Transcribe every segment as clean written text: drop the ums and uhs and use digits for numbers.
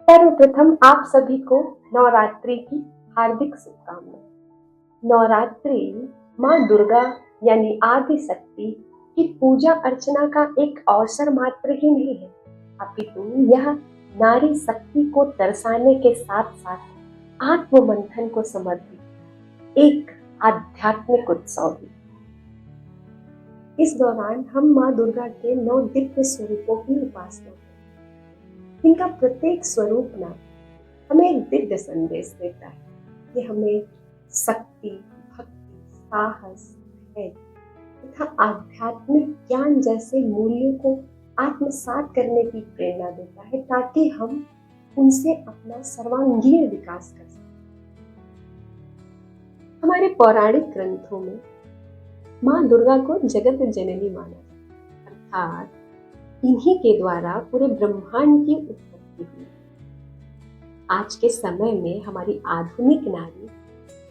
सर्वप्रथम आप सभी को नवरात्रि की हार्दिक शुभकामनाएं। नवरात्रि माँ दुर्गा यानी आदि शक्ति की पूजा अर्चना का एक अवसर मात्र ही नहीं है, अपितु यह नारी शक्ति को दर्शाने के साथ साथ आत्ममंथन को समर्पित एक आध्यात्मिक उत्सव भी। इस दौरान हम माँ दुर्गा के 9 दिव्य स्वरूपों की उपासना करते हैं। इनका प्रत्येक स्वरूप नाम हमें एक दिव्य संदेश देता है कि हमें शक्ति, भक्ति, साहस, धैर्य तथा आध्यात्मिक ज्ञान जैसे मूल्यों को आत्मसात करने की प्रेरणा देता है, ताकि हम उनसे अपना सर्वांगीण विकास कर सकें। हमारे पौराणिक ग्रंथों में माँ दुर्गा को जगत जननी माना जाता है, अर्थात इन्हीं के द्वारा पूरे ब्रह्मांड की उत्पत्ति हुई। आज के समय में हमारी आधुनिक नारी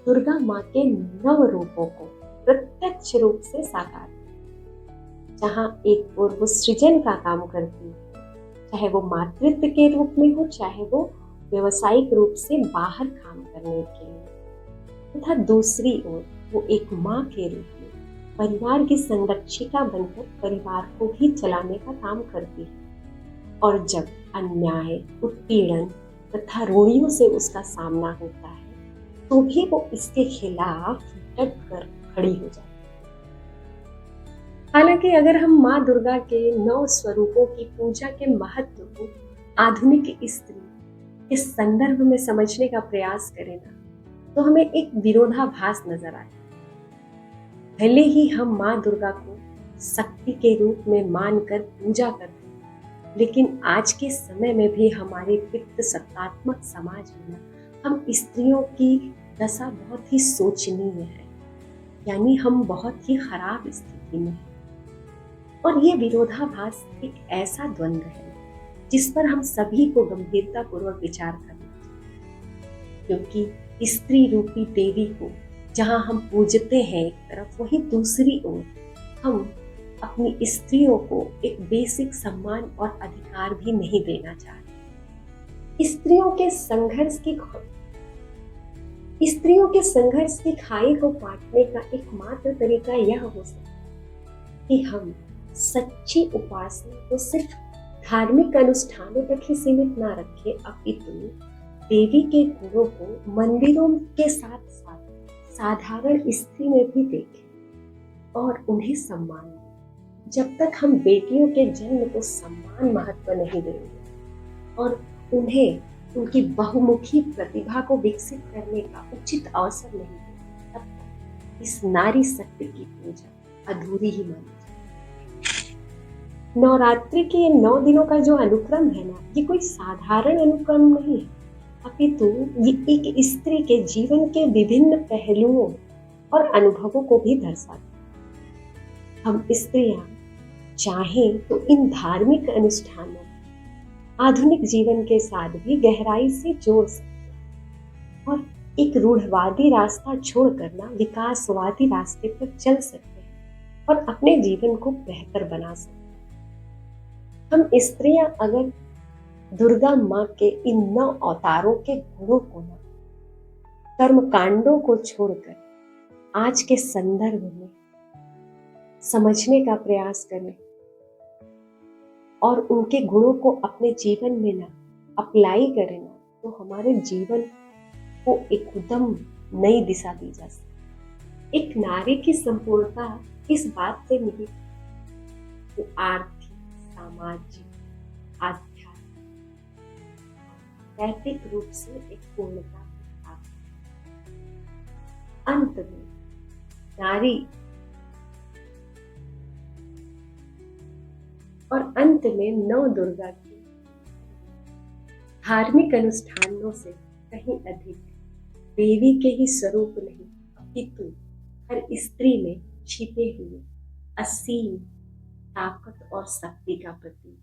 दुर्गा माँ के 9 रूपों को प्रत्यक्ष रूप से साकार है। जहाँ एक ओर वो सृजन का काम करती है, चाहे वो मातृत्व के रूप में हो, चाहे वो व्यवसायिक रूप से बाहर काम करने के लिए, तथा दूसरी ओर वो एक माँ के रूप में परिवार की संरक्षिका बनकर परिवार को भी चलाने का काम करती है। और जब अन्याय, उत्पीड़न तथा रूढ़ियों से उसका सामना होता है, तो भी वो इसके खिलाफ डट कर खड़ी हो जाती है। हालांकि अगर हम माँ दुर्गा के 9 स्वरूपों की पूजा के महत्व को आधुनिक स्त्री के संदर्भ में समझने का प्रयास करें ना, तो हमें एक विरोधाभास नजर आए। भले ही हम माँ दुर्गा को शक्ति के रूप में मानकर पूजा करते हैं, लेकिन आज के समय में भी हमारे पितृ सत्तात्मक समाज में हम स्त्रियों की दशा बहुत ही शोचनीय है, यानी हम बहुत ही खराब स्थिति में हैं। और ये विरोधाभास एक ऐसा द्वंद्व है जिस पर हम सभी को गंभीरता पूर्वक विचार करना चाहिए, क्योंकि स्त्री रूपी देवी को जहां हम पूजते हैं एक तरफ, वही दूसरी ओर हम अपनी स्त्रियों को एक बेसिक सम्मान और अधिकार भी नहीं देना चाहते। स्त्रियों के संघर्ष की खाई को पाटने का एकमात्र तरीका यह हो सकता है कि हम सच्ची उपासना को सिर्फ धार्मिक अनुष्ठानों तक ही सीमित ना रखें, अपितु देवी के गुणों को मंदिरों के साथ साथ साधारण स्त्री में भी देखें और उन्हें सम्मान दें। जब तक हम बेटियों के जन्म को सम्मान महत्व नहीं देंगे और उन्हें उनकी बहुमुखी प्रतिभा को विकसित करने का उचित अवसर नहीं देंगे, तब तक इस नारी शक्ति की पूजा अधूरी ही मानी जाएगी। नवरात्रि के 9 दिनों का जो अनुक्रम है ना, ये कोई साधारण अनुक्रम नहीं है, अपितु ये एक स्त्री के जीवन के विभिन्न पहलुओं और अनुभवों को भी दर्शाता है। हम स्त्रियां चाहें तो इन धार्मिक अनुष्ठानों आधुनिक जीवन के साथ भी गहराई से जोड़ सकते हैं और एक रूढ़वादी रास्ता छोड़कर ना विकासवादी रास्ते पर चल सकते हैं और अपने जीवन को बेहतर बना सकते हैं। हम स्त्रियां अगर दुर्गा माँ के इन 9 अवतारों के गुणों को ना, कर्म कांडों को छोड़कर आज के संदर्भ में समझने का प्रयास करें और उनके गुणों को अपने जीवन में ना अप्लाई करें ना, तो हमारे जीवन को एकदम नई दिशा दी जा सकती। एक नारी की संपूर्णता इस बात से नहीं, वो आर्थिक, सामाजिक, आध्यात्मिक, नैतिक रूप से एक पूर्णता प्राप्त। अंत में नारी और अंत में 9 दुर्गा के धार्मिक अनुष्ठानों से कहीं अधिक देवी के ही स्वरूप नहीं, अपितु हर स्त्री में छिपे हुए असीम ताकत और शक्ति का प्रतीक।